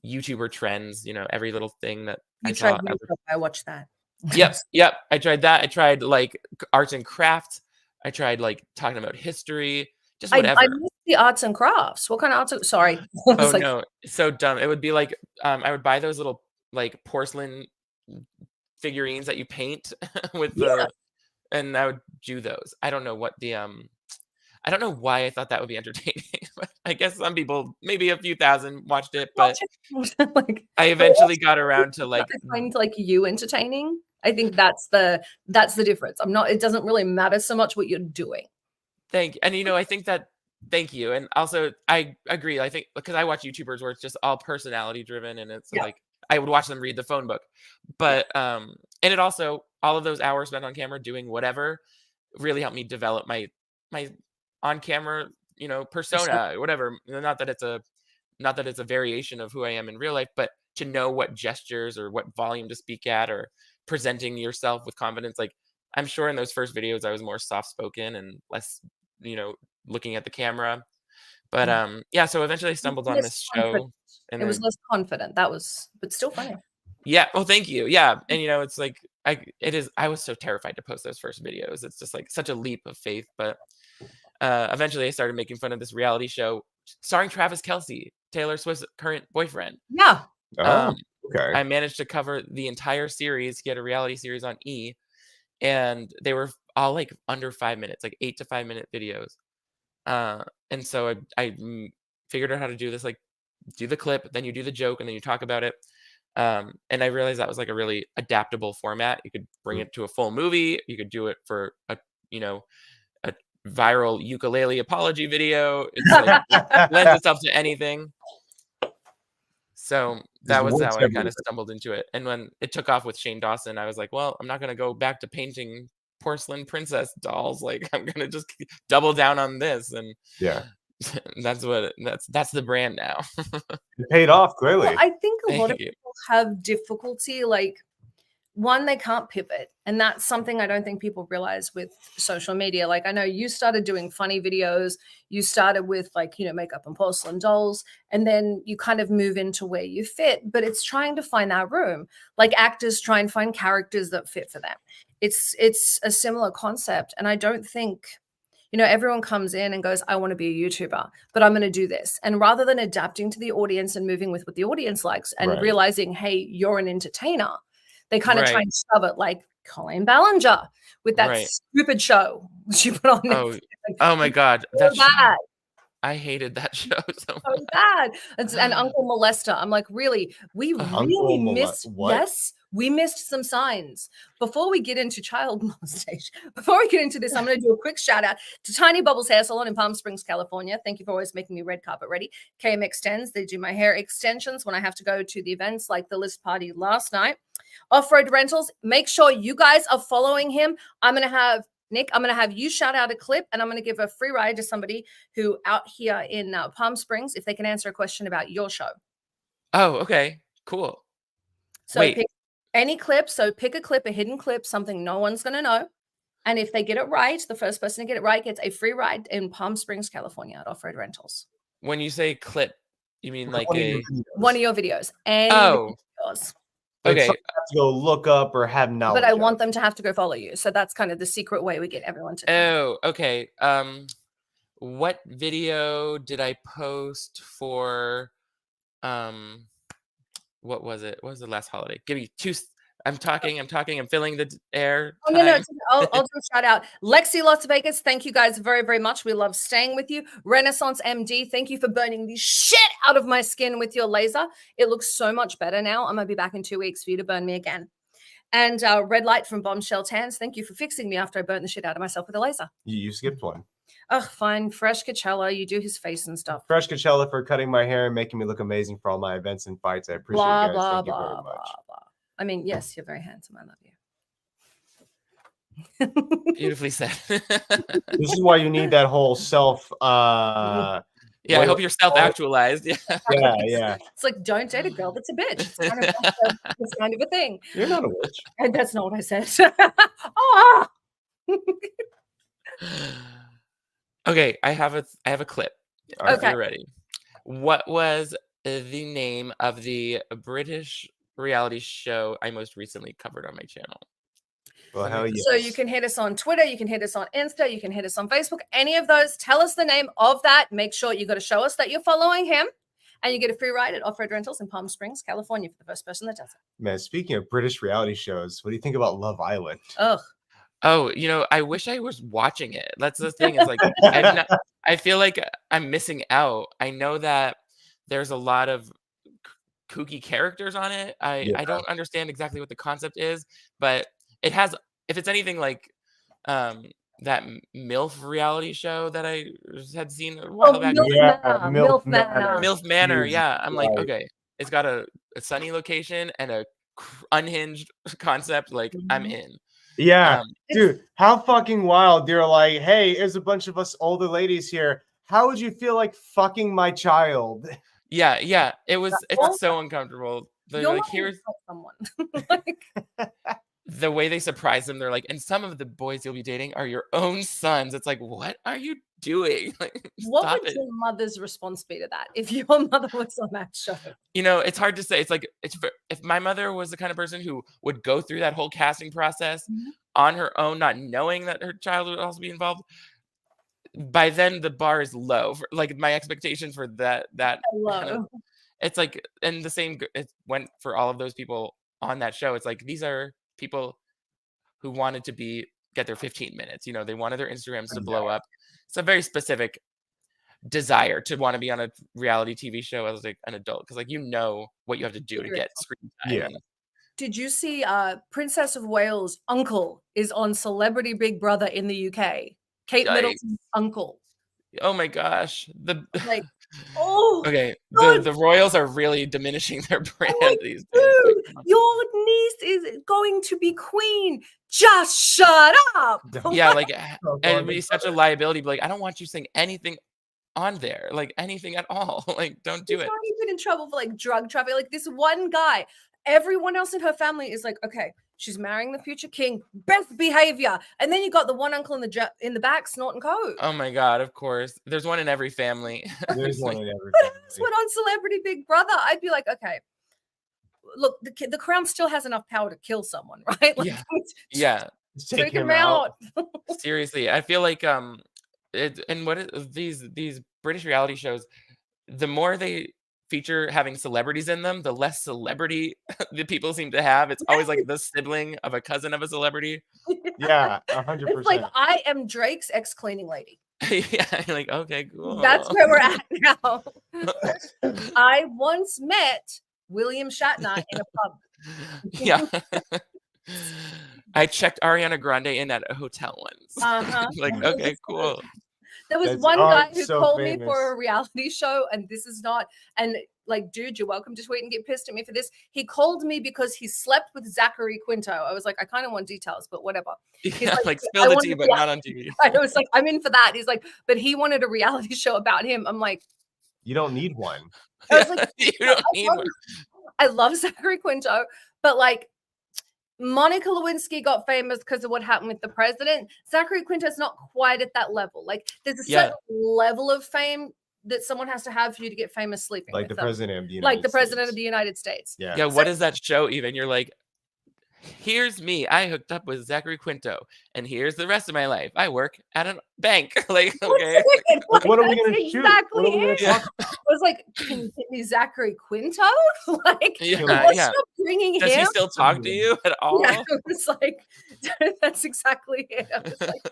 YouTuber trends, every little thing that I saw. I watched that. Yep. I tried that. I tried like arts and crafts. I tried like talking about history, just whatever. I missed the arts and crafts. What kind of arts? Sorry. No, it's so dumb. It would be like I would buy those little like porcelain figurines that you paint with and I would do those. I don't know what I don't know why I thought that would be entertaining. But I guess some people, maybe a few thousand, watched it. But like, I eventually got around to like find like you entertaining. I think that's the difference. It doesn't really matter so much what you're doing. And I think that thank you. And also I agree. I think because I watch YouTubers where it's just all personality driven, and it's like I would watch them read the phone book. But and it also, all of those hours spent on camera doing whatever really helped me develop my on camera, persona, whatever. Not that it's a variation of who I am in real life, but to know what gestures or what volume to speak at, or presenting yourself with confidence. Like I'm sure in those first videos I was more soft-spoken and less, looking at the camera. But yeah, so eventually I stumbled on this show. And it was less confident. But still funny. Yeah. Well, thank you. Yeah. And it's like I was so terrified to post those first videos. It's just like such a leap of faith. But eventually I started making fun of this reality show starring Travis Kelce, Taylor Swift's current boyfriend. Yeah. Okay. I managed to cover the entire series. He had a reality series on E, and they were all like under 5 minutes, like 8 to 5 minute videos. And so I figured out how to do this, like do the clip, then you do the joke, and then you talk about it. And I realized that was like a really adaptable format. You could bring it to a full movie. You could do it for a viral ukulele apology video. It's like lends itself to anything. So that was how I kind of stumbled into it. And when it took off with Shane Dawson, I was like, well, I'm not going to go back to painting porcelain princess dolls. Like, I'm going to just double down on this. And yeah, that's the brand now. It paid off clearly. Well, I think a lot of people have difficulty, like, one, they can't pivot. And that's something I don't think people realize with social media. Like, I know you started doing funny videos. You started with like, makeup and porcelain dolls. And then you kind of move into where you fit. But it's trying to find that room. Like actors try and find characters that fit for them. It's a similar concept. And I don't think, everyone comes in and goes, I want to be a YouTuber, but I'm going to do this. And rather than adapting to the audience and moving with what the audience likes and realizing, hey, you're an entertainer, they kind of try and shove it like Colleen Ballinger with that stupid show she put on Netflix. Oh my God. That's bad. I hated that show so much. So bad. And Uncle Molester. I'm like, really? We really missed. Yes, we missed some signs. Before we get into child molestation, before we get into this, I'm going to do a quick shout out to Tiny Bubbles Hair Salon in Palm Springs, California. Thank you for always making me red carpet ready. KM Extends. They do my hair extensions when I have to go to the events like the list party last night. Off-Road Rentals. Make sure you guys are following him. Nick, I'm going to have you shout out a clip, and I'm going to give a free ride to somebody who out here in Palm Springs, if they can answer a question about your show. Oh, okay. Cool. So pick any clip. So pick a clip, a hidden clip, something no one's going to know. And if they get it right, the first person to get it right gets a free ride in Palm Springs, California at Off-Road Rentals. When you say clip, you mean like one of your videos. Videos. Okay. Have to go look up or have knowledge. But I want them to have to go follow you. So that's kind of the secret way we get everyone to. Oh, okay. What video did I post for? What was it? What was the last holiday? Give me two. I'm talking. I'm filling the air. Oh, no. I'll do a shout out. Lexi Las Vegas, thank you guys very, very much. We love staying with you. Renaissance MD, thank you for burning the shit out of my skin with your laser. It looks so much better now. I'm going to be back in 2 weeks for you to burn me again. And Red Light from Bombshell Tans, thank you for fixing me after I burnt the shit out of myself with a laser. You skipped one. Oh, fine. Fresh Coachella, you do his face and stuff. Fresh Coachella for cutting my hair and making me look amazing for all my events and fights. I appreciate you guys. Thank you very much. I mean, yes, you're very handsome. I love you. Beautifully said. This is why you need that whole self. I hope you're self-actualized. Yeah. It's like, don't date a girl that's a bitch. It's kind of a thing. You're not a witch. And that's not what I said. Okay, I have a clip. Okay. If you're ready. What was the name of the British reality show I most recently covered on my channel? Well, hell yes. So you can hit us on Twitter, you can hit us on Insta, you can hit us on Facebook, any of those. Tell us the name of that. Make sure you got to show us that you're following him, and you get a free ride at Off-Road Rentals in Palm Springs, California for the first person that does it. Man, speaking of British reality shows, what do you think about Love Island? Ugh. Oh, I wish I was watching it. That's the thing. Is like I feel like I'm missing out. I know that there's a lot of kooky characters on it. I don't understand exactly what the concept is, but it has, if it's anything like that MILF reality show that I had seen a while back. MILF Manor. MILF Manor, yeah. I'm like, okay, it's got a sunny location and a unhinged concept. Like, I'm in. Yeah, dude, how fucking wild. You're like, hey, there's a bunch of us older ladies here. How would you feel like fucking my child? Yeah. It's so uncomfortable. They're like, here's someone. the way they surprise them, they're like, and some of the boys you'll be dating are your own sons. It's like, what are you doing? Like, What stop would it. your mother's response be to that if your mother was on that show? It's hard to say. It's like, if my mother was the kind of person who would go through that whole casting process on her own, not knowing that her child would also be involved, by then the bar is low. Like, my expectations for that kind of, it's like, and the same it went for all of those people on that show. It's like, these are people who wanted to get their 15 minutes. They wanted their Instagrams to blow up. It's a very specific desire to want to be on a reality TV show as like an adult, because like what you have to do to get screen time. Yeah. Did you see Princess of Wales' uncle is on Celebrity Big Brother in the UK? Kate Middleton's uncle. Oh my gosh. Like, oh, okay. God. The royals are really diminishing their brand these days. Dude, your niece is going to be queen. Just shut up. Yeah, like, and it'd be such a liability. But like, I don't want you saying anything on there, like anything at all. Like, don't do it. She's already been in trouble for like drug trafficking. Like, this one guy, everyone else in her family is like, okay, she's marrying the future king, best behavior. And then you got the one uncle in the back snorting coke. Oh my God, of course. There's one in every family. There's one in every But family. this one on Celebrity Big Brother, I'd be like, okay, look, the crown still has enough power to kill someone, right? Like, yeah. Take him out. Seriously, I feel like these British reality shows, the more they feature having celebrities in them, the less celebrity the people seem to have. It's always like the sibling of a cousin of a celebrity. Yeah, 100%. It's like, I am Drake's ex-cleaning lady. Yeah, you're like, okay, cool. That's where we're at now. I once met William Shatner in a pub. Yeah. I checked Ariana Grande in at a hotel once. Like, okay, cool. There was one guy who called me for a reality show, and this is not, and like, dude, you're welcome to tweet and get pissed at me for this. He called me because he slept with Zachary Quinto. I was like, I kind of want details, but whatever. He's like spill the tea, but not on TV. I was like, I'm in for that. He's like, but he wanted a reality show about him. I'm like, you don't need one. I was like, you don't need one. I love Zachary Quinto, but like, Monica Lewinsky got famous because of what happened with the president. Zachary Quinto's not quite at that level. Like, there's a certain level of fame that someone has to have for you to get famous sleeping like with the them. president of the United like the States. president of the United States. Yeah. What is that show even? You're like, here's me. I hooked up with Zachary Quinto, and here's the rest of my life. I work at a bank. Like, okay. Like, what are we going to shoot? What are we going to talk about? I was like, can you get me Zachary Quinto? Like, yeah. Bringing Does him? he still talk to you at all? Yeah, it was like, that's exactly it. I was like,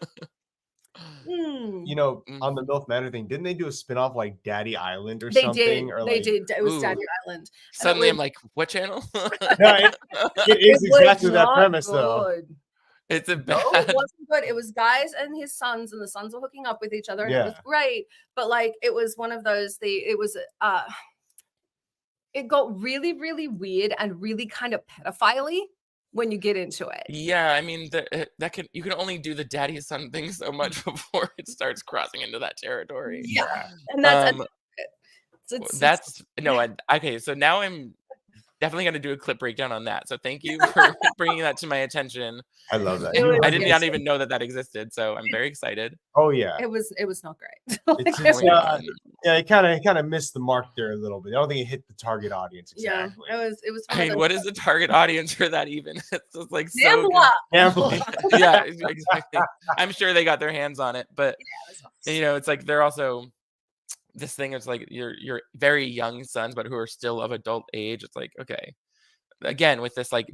You know, on the MILF Manor thing, didn't they do a spinoff like Daddy Island or they something? Did. Or they like... did. It was Daddy Island. Suddenly I'm like, what channel? No, it is exactly that premise, though. It's a bad. No, it wasn't good. It was guys and his sons, and the sons were hooking up with each other, and it was great. But like, it was one of those. It got really, really weird and really kind of pedophile-y when you get into it. Yeah, I mean you can only do the daddy son thing so much before it starts crossing into that territory. Yeah, and that's okay. So now I'm definitely going to do a clip breakdown on that. So thank you for bringing that to my attention. I love that. I did not even know that existed, so I'm very excited. Oh yeah, it was not great. Yeah, it kind of missed the mark there a little bit. I don't think it hit the target audience exactly. Yeah, it was. I mean, what is the target audience for that even? It's just like Gambler. Yeah, exactly. I'm sure they got their hands on it, but it's like they're also. This thing is like your very young sons, but who are still of adult age. It's like, okay, again with this like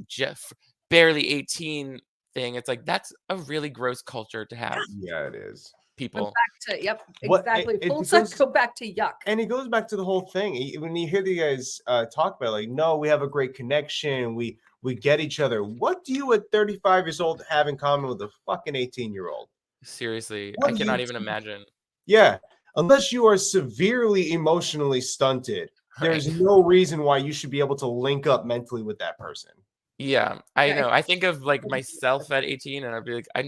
barely 18 thing. It's like that's a really gross culture to have. Yeah, it is. People back to exactly. Full cycle back to yuck. And it goes back to the whole thing. When you hear the guys talk about like, no, we have a great connection. We get each other. What do you at 35 years old have in common with a fucking 18-year-old? Seriously, I cannot even imagine. Yeah. Unless you are severely emotionally stunted, there's no reason why you should be able to link up mentally with that person. Yeah, I know. I think of like myself at 18, and I'd be like, I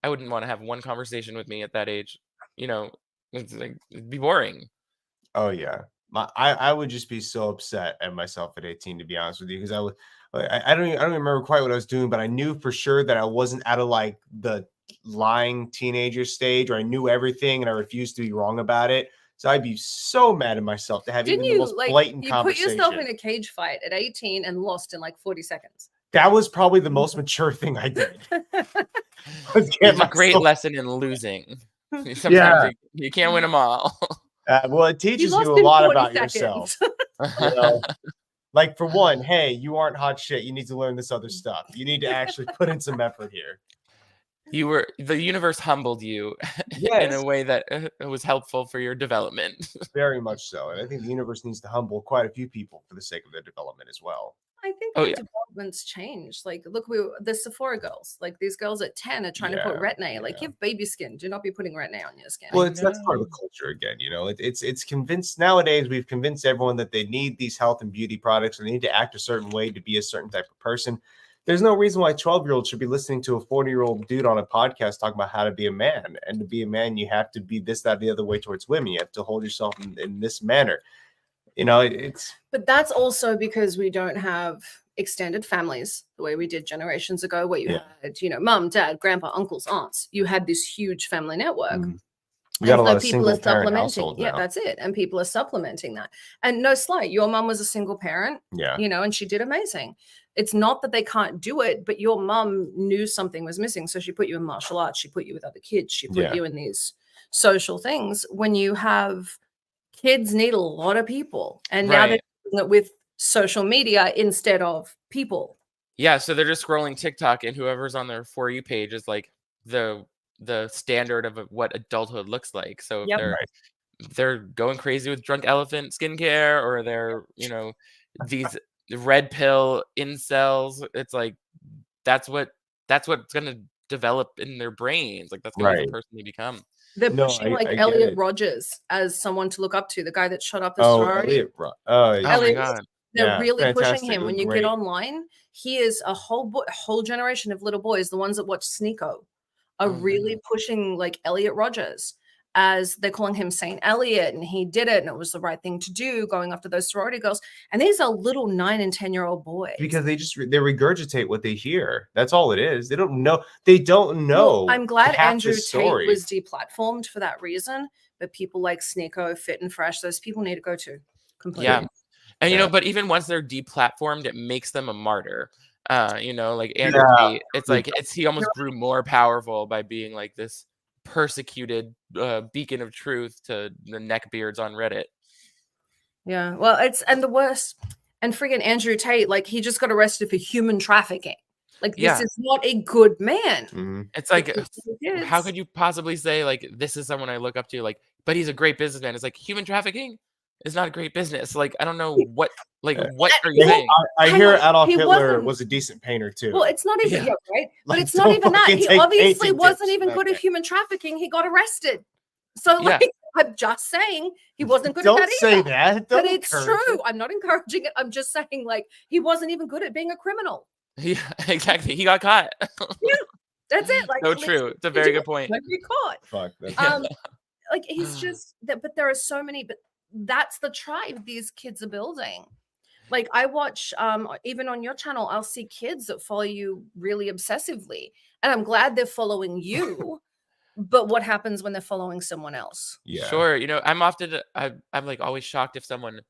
wouldn't want to have one conversation with me at that age. It's like, it'd be boring. Oh yeah, I would just be so upset at myself at 18, to be honest with you, because I don't even remember quite what I was doing, but I knew for sure that I wasn't out of like the lying teenager stage, or I knew everything and I refused to be wrong about it. So I'd be so mad at myself to have Didn't even the most blatant you conversation. put yourself in a cage fight at 18 and lost in like 40 seconds? That was probably the most mature thing I did. It's a great lesson in losing. Sometimes Yeah. you can't win them all. Well, it teaches you a lot about yourself. You know? Like, for one, hey, you aren't hot shit. You need to learn this other stuff. You need to actually put in some effort here. The universe humbled you in a way that was helpful for your development. Very much so. And I think the universe needs to humble quite a few people for the sake of their development as well. I think the development's changed. Like, look, the Sephora girls, like these girls at 10 are trying to put retin-A. Like, you have baby skin. Do not be putting retin-A on your skin. Well, that's part of the culture again. You know, it's convinced nowadays. We've convinced everyone that they need these health and beauty products, and they need to act a certain way to be a certain type of person. There's no reason why 12-year-olds should be listening to a 40-year-old dude on a podcast talking about how to be a man. And to be a man, you have to be this, that, the other way towards women. You have to hold yourself in this manner. You know, but that's also because we don't have extended families the way we did generations ago, where you had, you know, mom, dad, grandpa, uncles, aunts. You had this huge family network. We got a lot of single parent households now. That's it. And people are supplementing that. And no slight, your mom was a single parent, you know, and she did amazing. It's not that they can't do it, but your mom knew something was missing. So she put you in martial arts. She put you with other kids. She put you in these social things. When you have kids need a lot of people. And now they're doing it with social media instead of people. Yeah. So they're just scrolling TikTok, and whoever's on their For You page is like the standard of what adulthood looks like. So if they're going crazy with drunk elephant skincare, or they're, you know, these red pill incels, it's like that's what's going to develop in their brains. Like, that's going to be the person they become. They're pushing Elliot Rogers as someone to look up to, the guy that shot up the sorority. Oh my God. They're really pushing him. When you get online, he is a whole generation of little boys, the ones that watch Sneeko, are really pushing like Elliot Rogers, as they're calling him Saint Elliot, and he did it, and it was the right thing to do, going after those sorority girls. And these are little 9 and 10-year-old boys, because they regurgitate what they hear. That's all it is. They don't know. Well, I'm glad Andrew Tate was deplatformed for that reason, but people like Sneeko, Fit and Fresh, those people need to go to completely. Yeah. And, you know, but even once they're deplatformed, it makes them a martyr. You know, like Andrew Tate, it's like he almost grew more powerful by being like this persecuted beacon of truth to the neckbeards on Reddit. Yeah, well, and the worst, and friggin' Andrew Tate, like, he just got arrested for human trafficking. Like, this is not a good man. It's like, how could you possibly say, like, this is someone I look up to, like, but he's a great businessman? It's like, human trafficking is not a great business. Like, I don't know what, like, what are you saying? I hear Adolf Hitler was a decent painter too. Well, it's not even right, but it's not even that. He obviously wasn't even good at human trafficking. He got arrested. So, like, I'm just saying he wasn't good at that either. Don't say that. But it's true. I'm not encouraging it. I'm just saying, like, he wasn't even good at being a criminal. Yeah, exactly. He got caught. Yeah, that's it. Like, so true. It's a very good point. Be caught. Fuck. Like, he's just that. But there are so many. But that's the tribe these kids are building. Like, I watch, even on your channel, I'll see kids that follow you really obsessively, and I'm glad they're following you. But what happens when they're following someone else? Yeah, sure. You know, I'm like always shocked if someone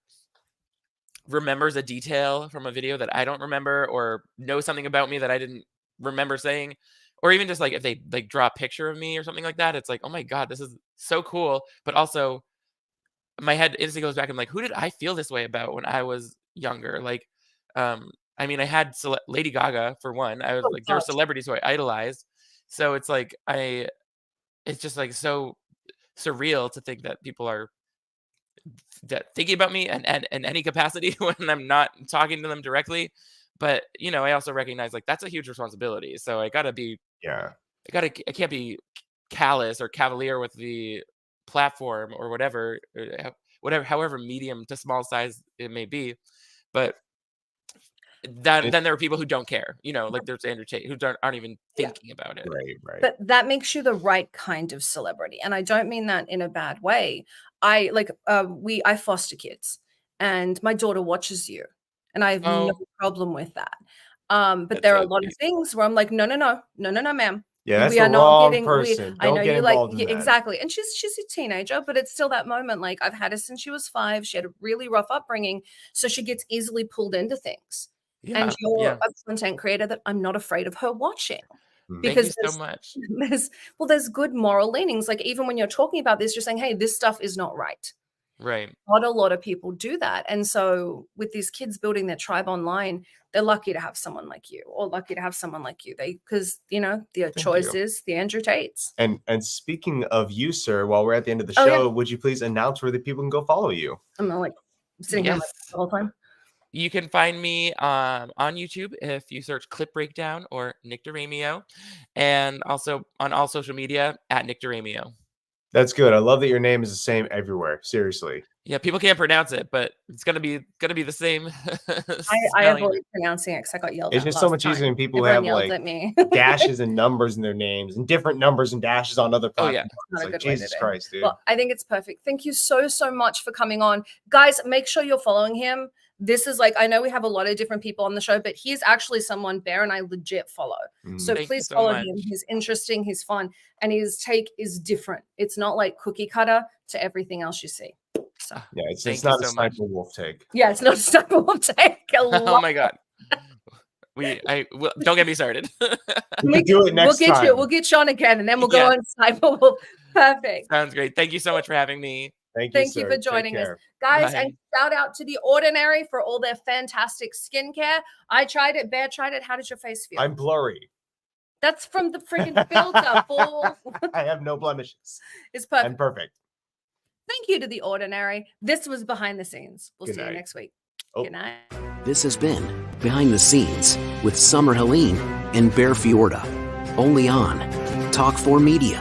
remembers a detail from a video that I don't remember, or knows something about me that I didn't remember saying, or even just like if they like draw a picture of me or something like that. It's like, oh my God, this is so cool. But also, my head instantly goes back and like, who did I feel this way about when I was younger? Like, I mean, I had Lady Gaga for one. I was like, there were celebrities who I idolized. So it's like, it's just like so surreal to think that people are thinking about me and in any capacity when I'm not talking to them directly. But, you know, I also recognize like that's a huge responsibility. So I gotta be, I can't be callous or cavalier with the platform or whatever, however medium to small size it may be. But then there are people who don't care, you know, like there's Andrew Tate who aren't even thinking about it. Right. But that makes you the right kind of celebrity. And I don't mean that in a bad way. I foster kids, and my daughter watches you. and I have no problem with that. But there are a lot of things where I'm like, no, ma'am. Yeah, that's we are the not wrong getting. person. I Don't know get you like involved in that. exactly, and she's a teenager, but it's still that moment. Like I've had her since she was 5. She had a really rough upbringing, so she gets easily pulled into things. And you're a content creator that I'm not afraid of her watching. Because thank you so much. There's good moral leanings. Like even when you're talking about this, you're saying, hey, this stuff is not right. Right. Not a lot of people do that. And so with these kids building their tribe online, they're lucky to have someone like you, or lucky to have someone like you. Because their choice is the Andrew Tates. And speaking of you, sir, while we're at the end of the show, would you please announce where the people can go follow you? I'm like sitting here the whole time. You can find me on YouTube if you search Clip Breakdown or Nick DiRamio, and also on all social media at Nick DiRamio. That's good. I love that your name is the same everywhere. Seriously. Yeah, people can't pronounce it, but it's gonna be the same. I avoid pronouncing it because I got yelled at. It's just so much easier when people have like dashes and numbers in their names and different numbers and dashes on other platforms. Oh, yeah. Like, Jesus Christ, dude. Well, I think it's perfect. Thank you so much for coming on. Guys, make sure you're following him. This is like, I know we have a lot of different people on the show, but he's actually someone Bear and I legit follow. So please follow him. He's interesting. He's fun. And his take is different. It's not like cookie cutter to everything else you see. So yeah, it's not a Sniper Wolf take. Yeah, it's not a Sniper Wolf take. Oh my God. Don't get me started. We can do it next time. We'll get you on again, and then we'll go on Sniper Wolf. Perfect. Sounds great. Thank you so much for having me. Thank you for joining us, guys. Bye. And shout out to The Ordinary for all their fantastic skincare. I tried it. Bear tried it. How does your face feel? I'm blurry. That's from the freaking filter, fool. I have no blemishes. It's perfect. I'm perfect. Thank you to The Ordinary. This was Behind the Scenes. We'll see you next week. Good night. This has been Behind the Scenes with Summer Helene and Bear Fiorda. Only on Talk 4 Media.